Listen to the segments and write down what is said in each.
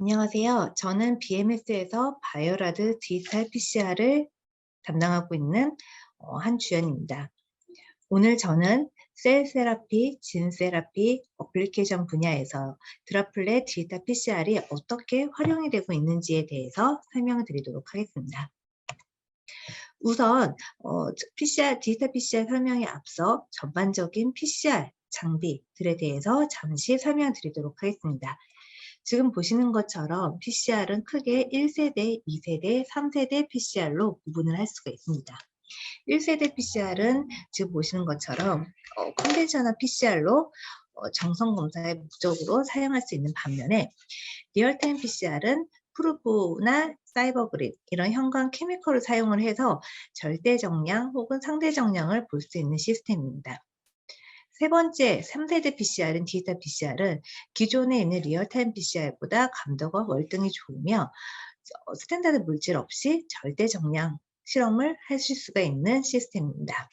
안녕하세요. 저는 BMS에서 바이오라드 디지털 PCR을 담당하고 있는 한주연입니다. 오늘 저는 셀 세라피, 진 세라피 어플리케이션 분야에서 드라플렛 디지털 PCR이 어떻게 활용이 되고 있는지에 대해서 설명을 드리도록 하겠습니다. 우선 디지털 PCR 설명에 앞서 전반적인 PCR 장비들에 대해서 잠시 설명드리도록 하겠습니다. 지금 보시는 것처럼 PCR은 크게 1세대, 2세대, 3세대 PCR로 구분을 할 수가 있습니다. 1세대 PCR은 지금 보시는 것처럼 컨벤셔널 PCR로 정성 검사의 목적으로 사용할 수 있는 반면에 리얼타임 PCR은 프루브나 사이버그립 이런 형광 케미컬을 사용을 해서 절대 정량 혹은 상대 정량을 볼 수 있는 시스템입니다. 세 번째, 3세대 PCR은 디지털 PCR은 기존에 있는 리얼타임 PCR보다 감도가 월등히 좋으며 스탠다드 물질 없이 절대 정량 실험을 하실 수가 있는 시스템입니다.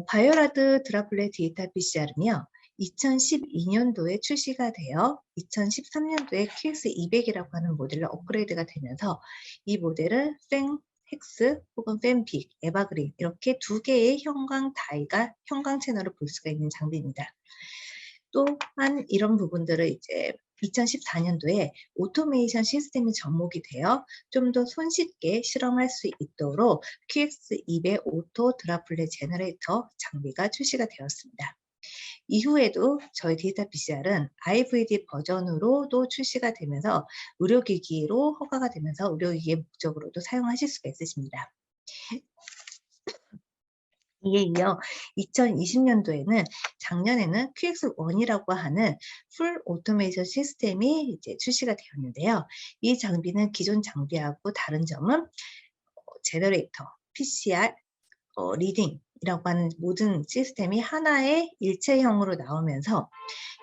바이오라드 드라플렛 디지털 PCR은요. 2012년도에 출시가 되어 2013년도에 QX200이라고 하는 모델로 업그레이드가 되면서 이 모델은 생, 헥스 혹은 펜픽, 에바그린 이렇게 두 개의 형광 다이가 형광 채널을 볼 수가 있는 장비입니다. 또한 이런 부분들을 이제 2014년도에 오토메이션 시스템이 접목이 되어 좀 더 손쉽게 실험할 수 있도록 QX200 오토 드라플렛 제너레이터 장비가 출시가 되었습니다. 이후에도 저희 디지털 PCR은 IVD 버전으로도 출시가 되면서 의료기기로 허가가 되면서 의료기기의 목적으로도 사용하실 수가 있으십니다. 이에 이어 2020년도에는 작년에는 QX1이라고 하는 풀 오토메이션 시스템이 이제 출시가 되었는데요. 이 장비는 기존 장비하고 다른 점은 제너레이터, PCR, 리딩이라고 하는 모든 시스템이 하나의 일체형으로 나오면서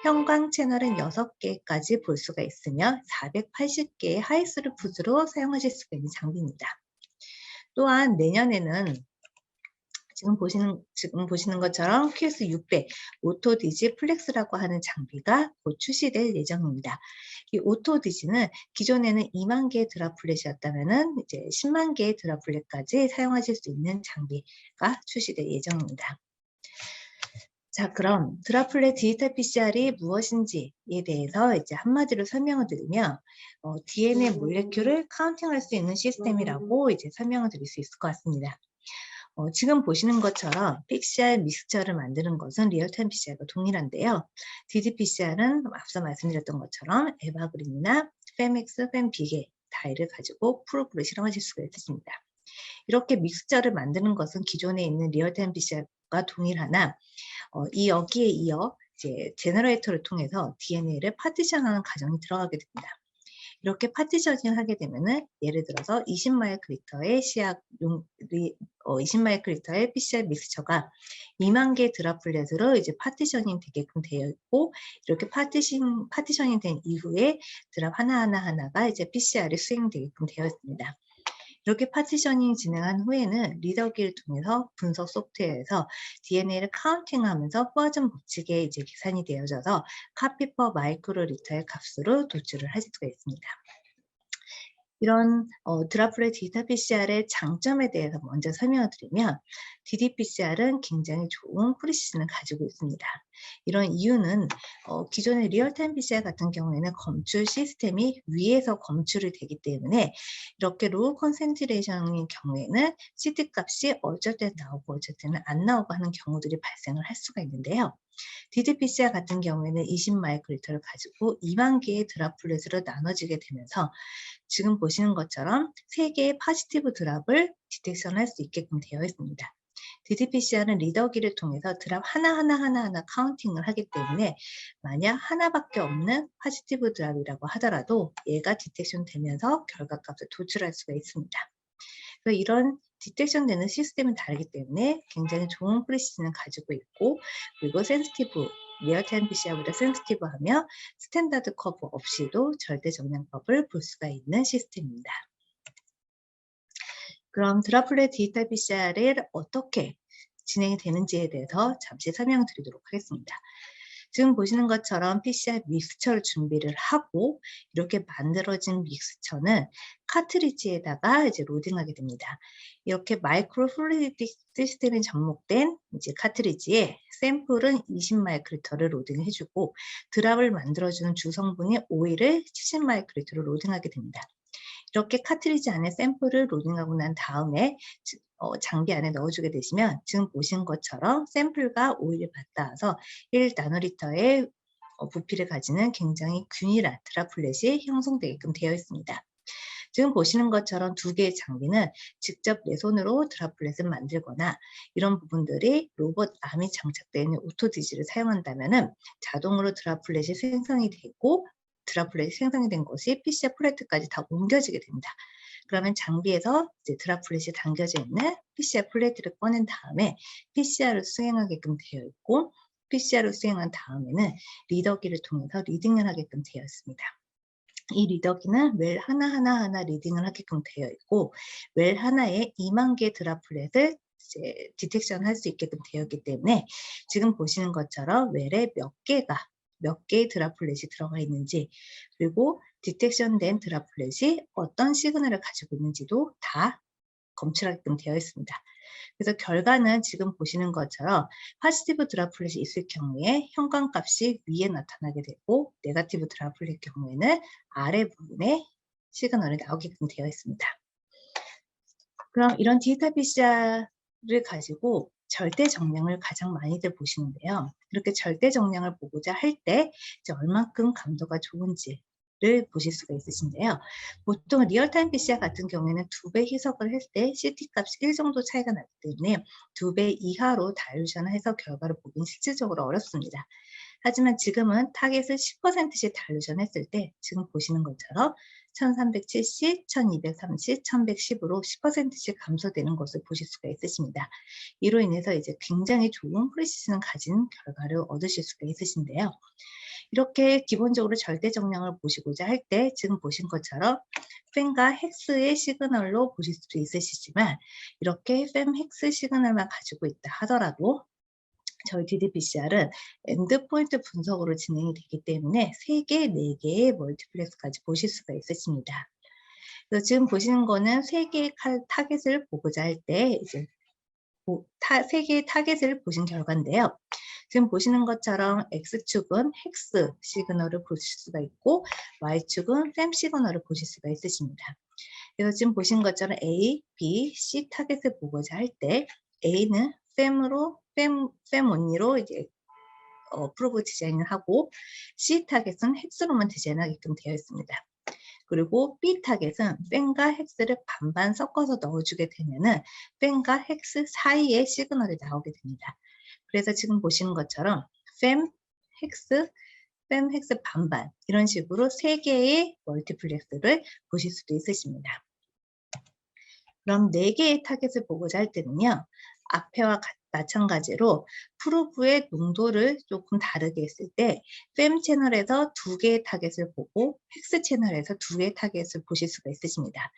형광 채널은 6개까지 볼 수가 있으며 480개의 하이스루풋으로 사용하실 수가 있는 장비입니다. 또한 내년에는 지금 보시는 것처럼 QS600 오토디지 플렉스라고 하는 장비가 곧 출시될 예정입니다. 이 오토디지는 기존에는 2만 개의 드라플렛이었다면은 이제 10만 개의 드라플렛까지 사용하실 수 있는 장비가 출시될 예정입니다. 자, 그럼 드라플렛 디지털 PCR이 무엇인지에 대해서 이제 한마디로 설명을 드리면 DNA 몰레큘을 카운팅할 수 있는 시스템이라고 이제 설명을 드릴 수 있을 것 같습니다. 지금 보시는 것처럼 PCR 믹스처를 만드는 것은 리얼타임 PCR과 동일한데요. ddPCR은 앞서 말씀드렸던 것처럼 에바그린이나 페맥스, 펜빅의 다이를 가지고 프로브를 실험하실 수가 있습니다. 이렇게 믹스처를 만드는 것은 기존에 있는 리얼타임 PCR과 동일하나 여기에 이어 이제 제너레이터를 통해서 DNA를 파티션하는 과정이 들어가게 됩니다. 이렇게 파티셔닝을 하게 되면은 예를 들어서 20마이크리터의 20마이크리터의 PCR 믹스처가 2만 개 드랍플렛으로 이제 파티셔닝 되게끔 되어 있고 이렇게 파티셔닝 된 이후에 드랍 하나가 이제 PCR이 수행되게끔 되어 있습니다. 이렇게 파티셔닝 진행한 후에는 리더기를 통해서 분석 소프트웨어에서 DNA를 카운팅하면서 버전 법칙에 이제 계산이 되어져서 카피 퍼 마이크로 리터의 값으로 도출을 할 수가 있습니다. 이런 드라플렛 디지털 PCR의 장점에 대해서 먼저 설명을 드리면 ddPCR은 굉장히 좋은 프리시즌을 가지고 있습니다. 이런 이유는 기존의 리얼타임 PCR 같은 경우에는 검출 시스템이 위에서 검출이 되기 때문에 이렇게 로우 컨센트레이션인 경우에는 CD 값이 어쩔 때는 나오고 어쩔 때는 안 나오고 하는 경우들이 발생을 할 수가 있는데요. ddPCR 같은 경우에는 20마이크리터를 가지고 2만 개의 드랍플렛으로 나눠지게 되면서 지금 보시는 것처럼 3개의 파지티브 드랍을 디텍션할 수 있게끔 되어 있습니다. ddPCR은 리더기를 통해서 드랍 하나 카운팅을 하기 때문에 만약 하나밖에 없는 파지티브 드랍이라고 하더라도 얘가 디텍션 되면서 결과값을 도출할 수가 있습니다. 그래서 이런 디텍션 되는 시스템은 다르기 때문에 굉장히 좋은 프리시즌을 가지고 있고 그리고 센시티브 리얼타임 PCR보다 센시티브하며 스탠다드 커브 없이도 절대 정량법을 볼 수가 있는 시스템입니다. 그럼 드라플렛 디지털 PCR이 어떻게 진행이 되는지에 대해서 잠시 설명드리도록 하겠습니다. 지금 보시는 것처럼 PCR 믹스처를 준비를 하고 이렇게 만들어진 믹스처는 카트리지에다가 이제 로딩하게 됩니다. 이렇게 마이크로 플루이딕 시스템에 접목된 이제 카트리지에 샘플은 20 마이크리터를 로딩해 주고 드랍을 만들어주는 주성분인 오일을 70 마이크리터를 로딩하게 됩니다. 이렇게 카트리지 안에 샘플을 로딩하고 난 다음에 장비 안에 넣어주게 되시면 지금 보신 것처럼 샘플과 오일이 맞닿아서 1나노리터의 부피를 가지는 굉장히 균일한 드랍플렛이 형성되게끔 되어 있습니다. 지금 보시는 것처럼 두 개의 장비는 직접 내 손으로 드랍플렛을 만들거나 이런 부분들이 로봇 암이 장착되어 있는 오토디지를 사용한다면 자동으로 드랍플렛이 생성이 되고 드랍플렛이 생성이 된 것이 PCR 플레이트까지 다 옮겨지게 됩니다. 그러면 장비에서 이제 드랍플렛이 담겨져 있는 PCR 플레이트를 꺼낸 다음에 PCR을 수행하게끔 되어 있고 PCR을 수행한 다음에는 리더기를 통해서 리딩을 하게끔 되어 있습니다. 이 리더기는 웰 하나하나 리딩을 하게끔 되어 있고 웰 하나에 2만 개의 드랍플렛을 이제 디텍션 할 수 있게끔 되어 있기 때문에 지금 보시는 것처럼 웰에 몇 개의 드랍플렛이 들어가 있는지 그리고 디텍션된 드랍플렛이 어떤 시그널을 가지고 있는지도 다 검출하게끔 되어 있습니다. 그래서 결과는 지금 보시는 것처럼 포지티브 드랍플렛이 있을 경우에 현관값이 위에 나타나게 되고 네거티브 드랍플렛 경우에는 아래 부분에 시그널이 나오게끔 되어 있습니다. 그럼 이런 디지털 PCR을 가지고 절대 정량을 가장 많이들 보시는데요. 이렇게 절대 정량을 보고자 할 때 얼만큼 감도가 좋은지를 보실 수가 있으신데요. 보통 리얼타임 PCR 같은 경우에는 2배 희석을 할 때 CT 값이 1 정도 차이가 나기 때문에 2배 이하로 다일루션해서 결과를 보기는 실질적으로 어렵습니다. 하지만 지금은 타겟을 10%씩 다일루션 했을 때 지금 보시는 것처럼 1370, 1230, 1110으로 10%씩 감소되는 것을 보실 수가 있으십니다. 이로 인해서 이제 굉장히 좋은 프리시즌을 가진 결과를 얻으실 수가 있으신데요. 이렇게 기본적으로 절대 정량을 보시고자 할 때 지금 보신 것처럼 fem과 hex의 시그널로 보실 수도 있으시지만 이렇게 fem, hex 시그널만 가지고 있다 하더라도 저희 ddPCR은 엔드포인트 분석으로 진행이 되기 때문에 3개, 4개의 멀티플렉스까지 보실 수가 있으십니다. 그래서 지금 보시는 거는 3개의 타겟을 보고자 할 때 이제 3개의 타겟을 보신 결과인데요. 지금 보시는 것처럼 X축은 헥스 시그널을 보실 수가 있고 Y축은 fem 시그널을 보실 수가 있으십니다. 그래서 지금 보신 것처럼 A, B, C 타겟을 보고자 할 때 A는 fem 온리로 이제 프로브 디자인을 하고 C 타겟은 헥스로만 디자인하게끔 되어 있습니다. 그리고 B 타겟은 fem과 헥스를 반반 섞어서 넣어주게 되면은 fem과 헥스 사이에 시그널이 나오게 됩니다. 그래서 지금 보시는 것처럼 fem, 헥스 반반 이런 식으로 3개의 멀티플렉스를 보실 수도 있으십니다. 그럼 4개의 타겟을 보고자 할 때는요. 앞에와 마찬가지로 프로브의 농도를 조금 다르게 했을 때 fem 채널에서 2개의 타겟을 보고 헥스 채널에서 2개의 타겟을 보실 수가 있으십니다.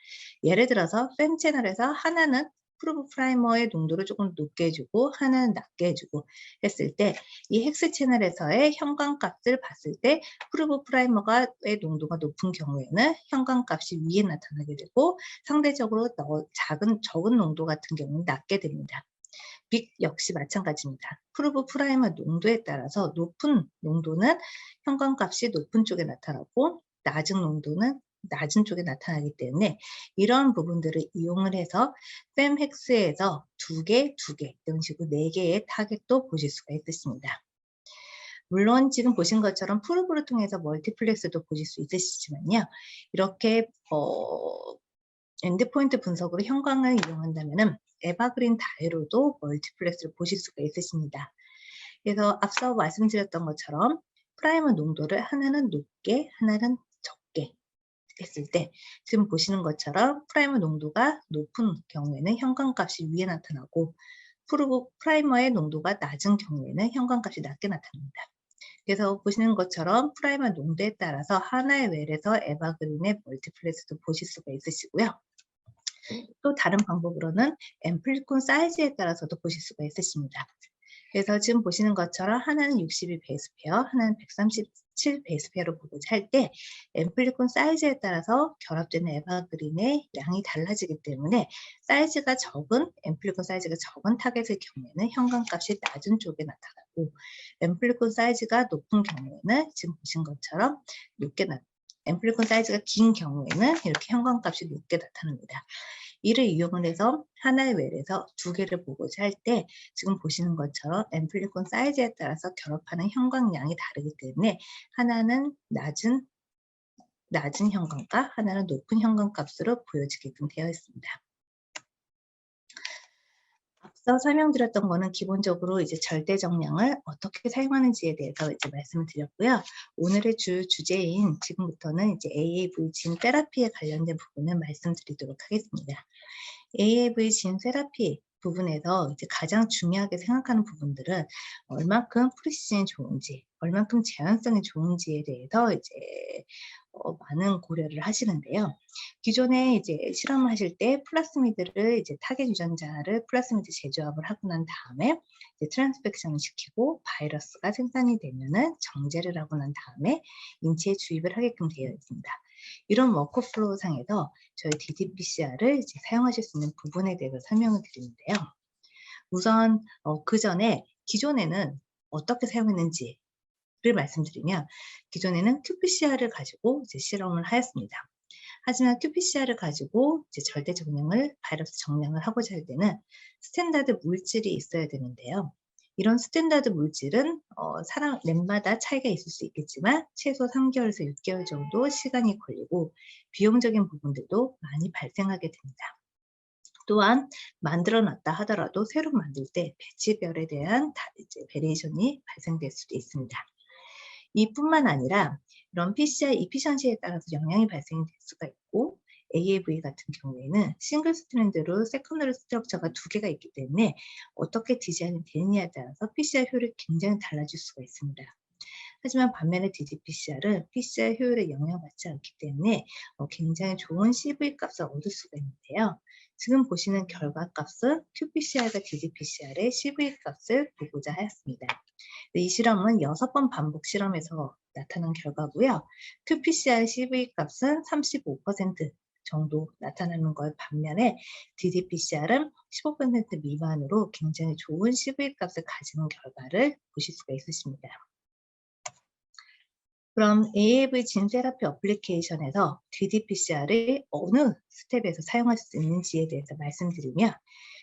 예를 들어서 fem 채널에서 하나는 프로브 프라이머의 농도를 조금 높게 해주고 하나는 낮게 해주고 했을 때 이 헥스 채널에서의 현관값을 봤을 때 프로브 프라이머의 농도가 높은 경우에는 현관값이 위에 나타나게 되고 상대적으로 적은 농도 같은 경우는 낮게 됩니다. 빅 역시 마찬가지입니다. 프로브 프라이머 농도에 따라서 높은 농도는 현관값이 높은 쪽에 나타나고 낮은 농도는 낮은 쪽에 나타나기 때문에 이런 부분들을 이용을 해서 fem 헥스에서 2개 이런 식으로 4개의 타겟도 보실 수가 있으십니다. 물론 지금 보신 것처럼 프로브를 통해서 멀티플렉스도 보실 수 있으시지만요. 이렇게 엔드포인트 분석으로 형광을 이용한다면 에버그린 다이로도 멀티플렉스를 보실 수가 있으십니다. 그래서 앞서 말씀드렸던 것처럼 프라이머 농도를 하나는 높게 하나는 적게 했을 때 지금 보시는 것처럼 프라이머 농도가 높은 경우에는 현관값이 위에 나타나고 프라이머의 농도가 낮은 경우에는 현관값이 낮게 나타납니다. 그래서 보시는 것처럼 프라이머 농도에 따라서 하나의 웰에서 에버그린의 멀티플렉스도 보실 수가 있으시고요. 또 다른 방법으로는 앰플리콘 사이즈에 따라서도 보실 수가 있으십니다. 그래서 지금 보시는 것처럼 하나는 62 베이스 페어, 하나는 137 베이스 페어로 보고자 할 때 앰플리콘 사이즈에 따라서 결합되는 에바그린의 양이 달라지기 때문에 사이즈가 적은 앰플리콘 사이즈가 적은 타겟의 경우에는 현관값이 낮은 쪽에 나타나고 앰플리콘 사이즈가 높은 경우에는 지금 보신 것처럼 높게 앰플리콘 사이즈가 긴 경우에는 이렇게 현관값이 높게 나타납니다. 이를 이용을 해서 하나의 웰에서 두 개를 보고자 할 때 지금 보시는 것처럼 앰플리콘 사이즈에 따라서 결합하는 현광량이 다르기 때문에 하나는 낮은 현광값, 하나는 높은 현광값으로 보여지게끔 되어 있습니다. 앞서 설명드렸던 거는 기본적으로 이제 절대 정량을 어떻게 사용하는지에 대해서 이제 말씀을 드렸고요. 오늘의 주제인 지금부터는 이제 AAV 진 테라피에 관련된 부분을 말씀드리도록 하겠습니다. AAV 진 테라피 부분에서 이제 가장 중요하게 생각하는 부분들은 얼만큼 프리시즌이 좋은지, 얼만큼 제한성이 좋은지에 대해서 이제 많은 고려를 하시는데요. 기존에 이제 실험을 하실 때 플라스미드를 이제 타겟 유전자를 플라스미드 재조합을 하고 난 다음에 이제 트랜스펙션을 시키고 바이러스가 생산이 되면은 정제를 하고 난 다음에 인체에 주입을 하게끔 되어 있습니다. 이런 워크플로우 상에서 저희 ddPCR을 이제 사용하실 수 있는 부분에 대해서 설명을 드리는데요. 우선 그 전에 기존에는 어떻게 사용했는지를 말씀드리면 기존에는 qPCR을 가지고 이제 실험을 하였습니다. 하지만 qPCR을 가지고 이제 절대 정량을 바이러스 정량을 하고자 할 때는 스탠다드 물질이 있어야 되는데요. 이런 스탠다드 물질은 사람 랩마다 차이가 있을 수 있겠지만 최소 3개월에서 6개월 정도 시간이 걸리고 비용적인 부분들도 많이 발생하게 됩니다. 또한 만들어 놨다 하더라도 새로 만들 때 배치별에 대한 이제 베리에이션이 발생될 수도 있습니다. 이뿐만 아니라 이런 PCR 이피션시에 따라서 영향이 발생될 수가 있고 AAV 같은 경우에는 싱글 스트랜드로 세컨더리 스트럭처가 두 개가 있기 때문에 어떻게 디자인이 되느냐에 따라서 PCR 효율이 굉장히 달라질 수가 있습니다. 하지만 반면에 ddPCR은 PCR 효율에 영향받지 않기 때문에 굉장히 좋은 CV 값을 얻을 수가 있는데요. 지금 보시는 결과 값은 qPCR과 ddPCR의 CV 값을 보고자 하였습니다. 이 실험은 6번 반복 실험에서 나타난 결과고요. qPCR CV 값은 35% 정도 나타나는 것 반면에 ddPCR은 15% 미만으로 굉장히 좋은 CV 값을 가지는 결과를 보실 수가 있으십니다. 그럼 AAV 진 테라피 어플리케이션에서 ddPCR을 어느 스텝에서 사용할 수 있는지에 대해서 말씀드리면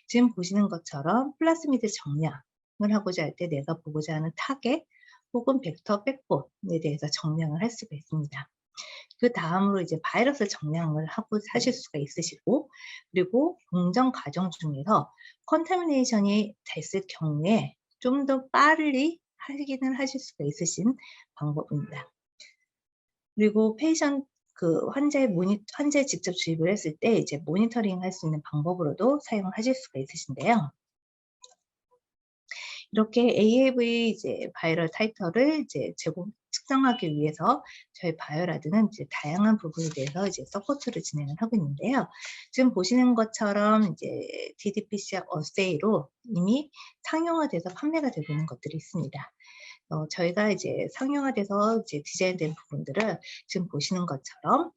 지금 보시는 것처럼 플라스미드 정량을 하고자 할 때 내가 보고자 하는 타겟 혹은 벡터 백본에 대해서 정량을 할 수가 있습니다. 그 다음으로 이제 바이러스 정량을 하실 수가 있으시고 그리고 공정 과정 중에서 컨타미네이션이 됐을 경우에 좀 더 빨리 하기는 하실 수가 있으신 방법입니다. 그리고 환자에 직접 주입을 했을 때 이제 모니터링 할 수 있는 방법으로도 사용을 하실 수가 있으신데요. 이렇게 AAV 이제 바이럴 타이터를 이제 측정하기 위해서 저희 바이오라드는 이제 다양한 부분에 대해서 이제 서포트를 진행을 하고 있는데요. 지금 보시는 것처럼 이제 ddPCR 어세이로 이미 상용화돼서 판매가 되고 있는 것들이 있습니다. 저희가 이제 상용화돼서 이제 디자인된 부분들은 지금 보시는 것처럼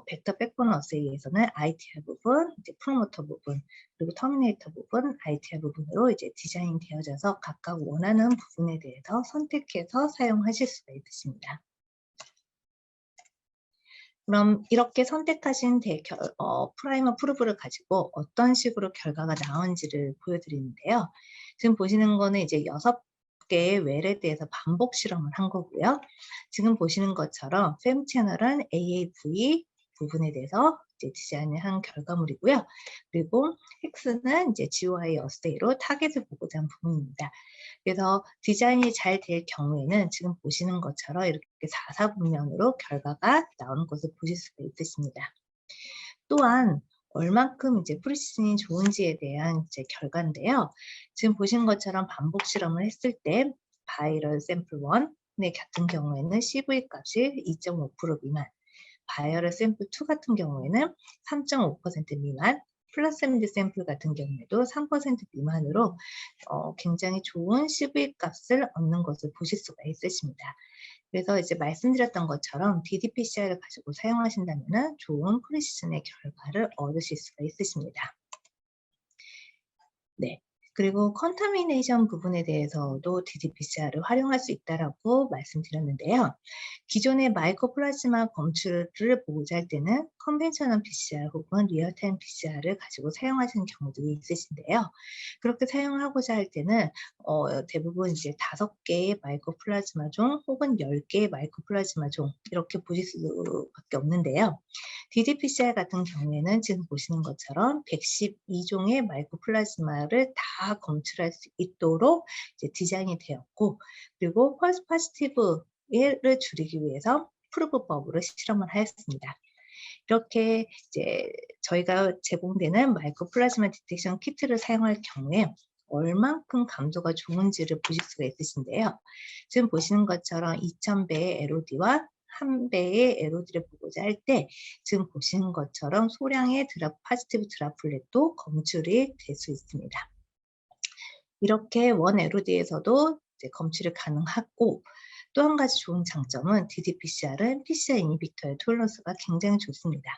벡터 백본 어세이에서는 ITR 부분, 이제 프로모터 부분, 그리고 터미네이터 부분, ITR 부분으로 이제 디자인 되어져서 각각 원하는 부분에 대해서 선택해서 사용하실 수가 있으십니다. 그럼 이렇게 선택하신 프라이머 프루브를 가지고 어떤 식으로 결과가 나온지를 보여드리는데요. 지금 보시는 거는 이제 6개의 웰에 대해서 반복 실험을 한 거고요. 지금 보시는 것처럼 팸 채널은 AAV 부분에 대해서 이제 디자인을 한 결과물이고요. 그리고 헥스는 이제 GOI 어세이로 타겟을 보고자 한 부분입니다. 그래서 디자인이 잘 될 경우에는 지금 보시는 것처럼 이렇게 4사분면으로 결과가 나오는 것을 보실 수가 있으십니다. 또한 얼만큼 이제 프리시즌이 좋은지에 대한 이제 결과인데요. 지금 보신 것처럼 반복 실험을 했을 때 바이럴 샘플 1의 같은 경우에는 CV 값이 2.5% 미만, 바이럴 샘플 2 같은 경우에는 3.5% 미만, 플라세미드 샘플 같은 경우에도 3% 미만으로 굉장히 좋은 CV 값을 얻는 것을 보실 수가 있으십니다. 그래서 이제 말씀드렸던 것처럼 ddPCR을 가지고 사용하신다면 좋은 프리시즌의 결과를 얻으실 수가 있으십니다. 네. 그리고 컨타미네이션 부분에 대해서도 ddPCR을 활용할 수 있다라고 말씀드렸는데요. 기존의 마이코플라즈마 검출을 보고자 할 때는 컨벤셔널 PCR 혹은 리얼타임 PCR을 가지고 사용하시는 경우들이 있으신데요. 그렇게 사용하고자 할 때는 대부분 이제 5개의 마이코플라즈마 종 혹은 10개의 마이코플라즈마 종 이렇게 보실 수밖에 없는데요. ddPCR 같은 경우에는 지금 보시는 것처럼 112종의 마이코플라즈마를 다 검출할 수 있도록 이제 디자인이 되었고, 그리고 펄스 파지티브를 줄이기 위해서 프루브법으로 실험을 하였습니다. 이렇게 이제 저희가 제공되는 마이코플라즈마 디텍션 키트를 사용할 경우에 얼만큼 감도가 좋은지를 보실 수가 있으신데요. 지금 보시는 것처럼 2000배의 LOD와 1배의 LOD를 보고자 할 때 지금 보시는 것처럼 소량의 파지티브 드랍플렛도 검출이 될 수 있습니다. 이렇게 원 LOD에서도 이제 검출이 가능하고, 또 한 가지 좋은 장점은 ddPCR은 PCR 이니비터의 톨러런스가 굉장히 좋습니다.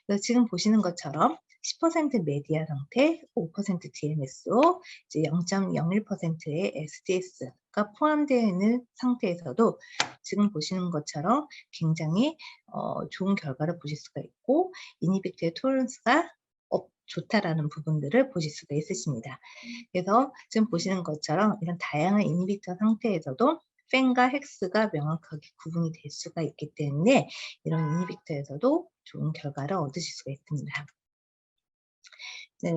그래서 지금 보시는 것처럼 10% 메디아 상태, 5% DMSO, 이제 0.01%의 SDS가 포함되어 있는 상태에서도 지금 보시는 것처럼 굉장히 좋은 결과를 보실 수가 있고, 이니비터의 톨러런스가 좋다라는 부분들을 보실 수가 있으십니다. 그래서 지금 보시는 것처럼 이런 다양한 이니비터 상태에서도 펜과 헥스가 명확하게 구분이 될 수가 있기 때문에 이런 이니비터에서도 좋은 결과를 얻으실 수가 있습니다. 네,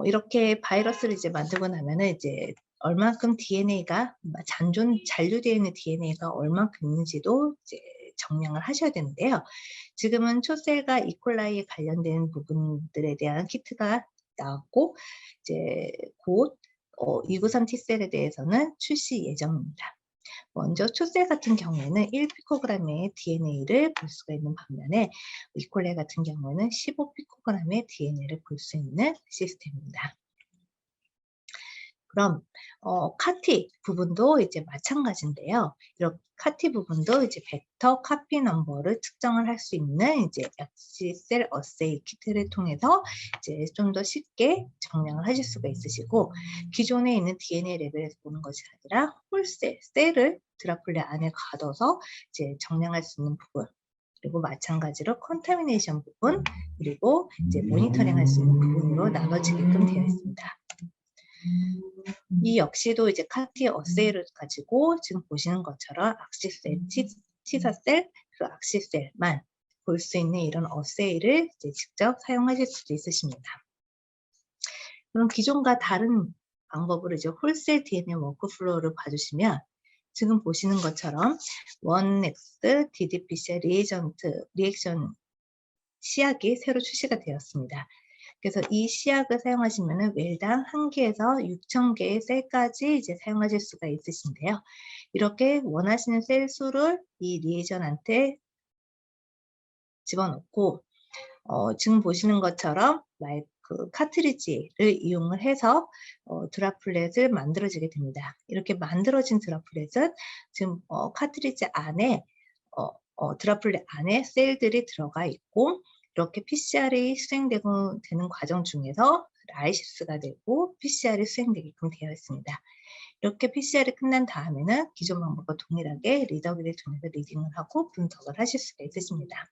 이렇게 바이러스를 이제 만들고 나면은 이제 얼만큼 DNA가 잔류되어 있는 DNA가 얼만큼 있는지도 이제 정량을 하셔야 되는데요. 지금은 초셀과 이콜라이에 관련된 부분들에 대한 키트가 나왔고, 이제 곧 293 T셀에 대해서는 출시 예정입니다. 먼저 초셀 같은 경우에는 1피코그램의 DNA를 볼 수가 있는 반면에 이콜라이 같은 경우에는 15피코그램의 DNA를 볼 수 있는 시스템입니다. 그럼 카티 부분도 이제 마찬가지인데요. 이렇게 카티 부분도 이제 벡터 카피 넘버를 측정을 할 수 있는 이제 FC셀 어세이 키트를 통해서 이제 좀 더 쉽게 정량을 하실 수가 있으시고, 기존에 있는 DNA 레벨에서 보는 것이 아니라 홀셀 셀을 드라플렛 안에 가둬서 이제 정량할 수 있는 부분, 그리고 마찬가지로 컨타미네이션 부분, 그리고 이제 모니터링 할 수 있는 부분으로 나눠지게끔 되어 있습니다. 이 역시도 이제 카티 어세이를 가지고 지금 보시는 것처럼 악시셀, 치사셀, 그리고 악시셀만 볼 수 있는 이런 어세이를 이제 직접 사용하실 수도 있으십니다. 그럼 기존과 다른 방법으로 이제 홀셀 DNA 워크플로우를 봐주시면 지금 보시는 것처럼 원엑스 ddPCR 리액션 시약이 새로 출시가 되었습니다. 그래서 이 시약을 사용하시면은 웰당 1개에서 6,000개의 셀까지 이제 사용하실 수가 있으신데요. 이렇게 원하시는 셀 수를 이 리에이전한테 집어넣고 지금 보시는 것처럼 그 카트리지를 이용을 해서 드라플렛을 만들어지게 됩니다. 이렇게 만들어진 드라플렛은 지금 카트리지 안에 드라플렛 안에 셀들이 들어가 있고, 이렇게 PCR이 수행되고 되는 과정 중에서 라이시스가 되고 PCR이 수행되게끔 되어 있습니다. 이렇게 PCR이 끝난 다음에는 기존 방법과 동일하게 리더기를 통해서 리딩을 하고 분석을 하실 수가 있으십니다.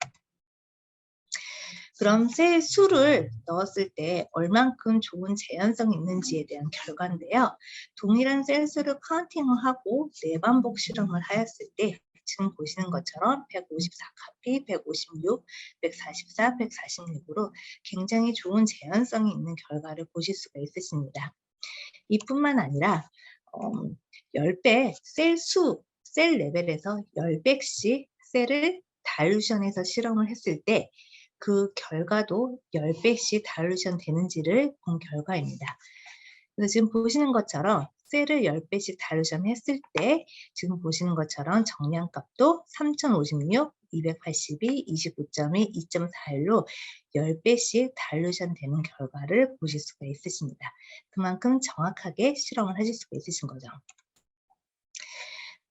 그럼 셀 수를 넣었을 때 얼만큼 좋은 재현성이 있는지에 대한 결과인데요. 동일한 셀 수를 카운팅을 하고 4반복 실험을 하였을 때 지금 보시는 것처럼 154카피, 156, 144, 146으로 굉장히 좋은 재현성이 있는 결과를 보실 수가 있으십니다. 이뿐만 아니라 10배 셀 레벨에서 10배씩 셀을 다일루션해서 실험을 했을 때 그 결과도 10배씩 다일루션 되는지를 본 결과입니다. 그래서 지금 보시는 것처럼 셀을 10배씩 다루션 했을 때 지금 보시는 것처럼 정량값도 3056, 282, 29.2, 2.41로 10배씩 다루션 되는 결과를 보실 수가 있으십니다. 그만큼 정확하게 실험을 하실 수가 있으신 거죠.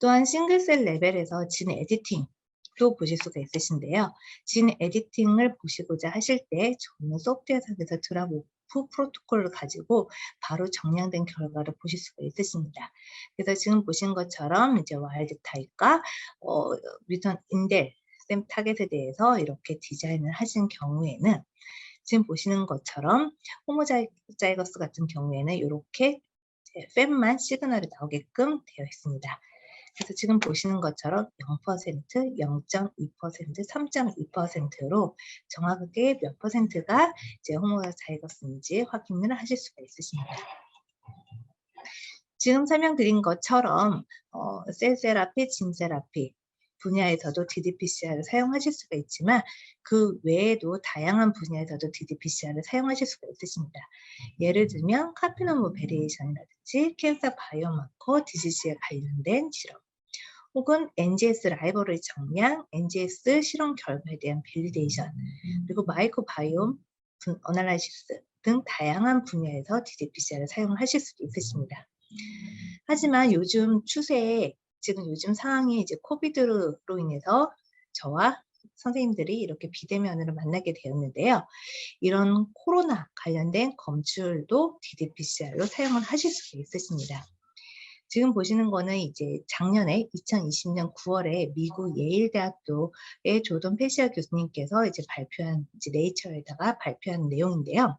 또한 싱글셀 레벨에서 진 에디팅도 보실 수가 있으신데요. 진 에디팅을 보시고자 하실 때 저는 소프트웨어상에서 드랍오프 프로토콜을 가지고 바로 정량된 결과를 보실 수가 있으십니다. 그래서 지금 보신 것처럼 이제 와일드 타입과 뮤턴 인델 셈 타겟에 대해서 이렇게 디자인을 하신 경우에는 지금 보시는 것처럼 호모자이거스 같은 경우에는 이렇게 fem만 시그널이 나오게끔 되어 있습니다. 그래서 지금 보시는 것처럼 0%, 0.2%, 3.2%로 정확하게 몇 퍼센트가 이제 호모자이거스인지 확인을 하실 수가 있으십니다. 지금 설명드린 것처럼 셀 세라피, 진 세라피 분야에서도 ddPCR을 사용하실 수가 있지만 그 외에도 다양한 분야에서도 ddPCR을 사용하실 수가 있으십니다. 예를 들면 카피노무 베리에이션이라든지 캔서 바이오마커, 디지즈에 관련된 실험, 혹은 NGS 라이브러리 정량, NGS 실험 결과에 대한 밸리데이션, 그리고 마이크로바이옴 어널라이시스 등 다양한 분야에서 ddPCR을 사용하실 수도 있으십니다. 하지만 요즘 추세에 지금 요즘 상황이 이제 코비드로 인해서 저와 선생님들이 이렇게 비대면으로 만나게 되었는데요. 이런 코로나 관련된 검출도 ddPCR로 사용을 하실 수가 있으십니다. 지금 보시는 거는 이제 작년에 2020년 9월에 미국 예일대학교의 조던 페시아 교수님께서 이제 발표한 이제 네이처에다가 발표한 내용인데요.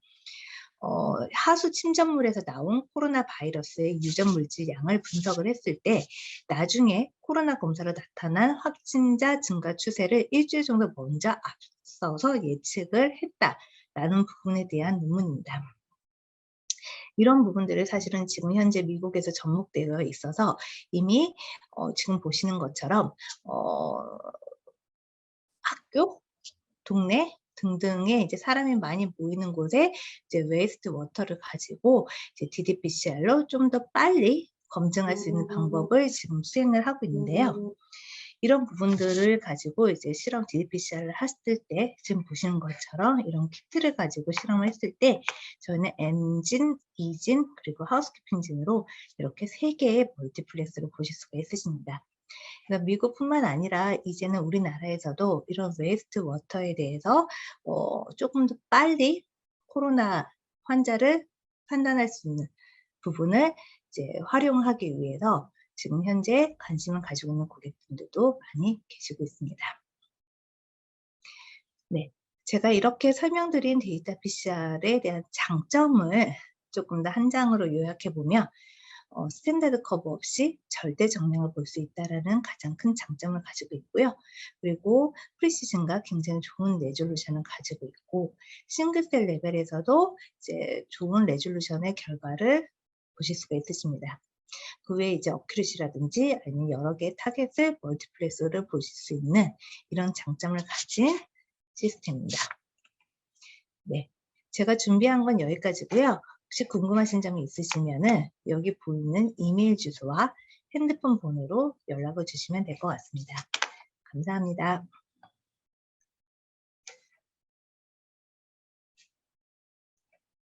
하수 침전물에서 나온 코로나 바이러스의 유전 물질 양을 분석을 했을 때 나중에 코로나 검사로 나타난 확진자 증가 추세를 일주일 정도 먼저 앞서서 예측을 했다라는 부분에 대한 논문입니다. 이런 부분들을 사실은 지금 현재 미국에서 접목되어 있어서 이미 지금 보시는 것처럼 학교, 동네 등등의 이제 사람이 많이 모이는 곳에 이제 웨이스트 워터를 가지고 이제 ddPCR로 좀 더 빨리 검증할 수 있는 방법을 지금 수행을 하고 있는데요. 이런 부분들을 가지고 이제 실험 ddPCR을 했을 때 지금 보시는 것처럼 이런 키트를 가지고 실험을 했을 때 저희는 M진, E진, 그리고 하우스키핑진으로 이렇게 3개의 멀티플렉스를 보실 수가 있으십니다. 그러니까 미국뿐만 아니라 이제는 우리나라에서도 이런 웨이스트 워터에 대해서 조금 더 빨리 코로나 환자를 판단할 수 있는 부분을 이제 활용하기 위해서 지금 현재 관심을 가지고 있는 고객분들도 많이 계시고 있습니다. 네, 제가 이렇게 설명드린 데이터 PCR에 대한 장점을 조금 더 한 장으로 요약해 보면 스탠다드 커브 없이 절대 정량을 볼 수 있다는 가장 큰 장점을 가지고 있고요. 그리고 프리시즌과 굉장히 좋은 레졸루션을 가지고 있고 싱글셀 레벨에서도 이제 좋은 레졸루션의 결과를 보실 수가 있으십니다. 그 외에 이제 어큐리시라든지 아니면 여러 개의 타겟을 멀티플렉스를 보실 수 있는 이런 장점을 가진 시스템입니다. 네, 제가 준비한 건 여기까지고요. 혹시 궁금하신 점이 있으시면은 여기 보이는 이메일 주소와 핸드폰 번호로 연락을 주시면 될 것 같습니다. 감사합니다.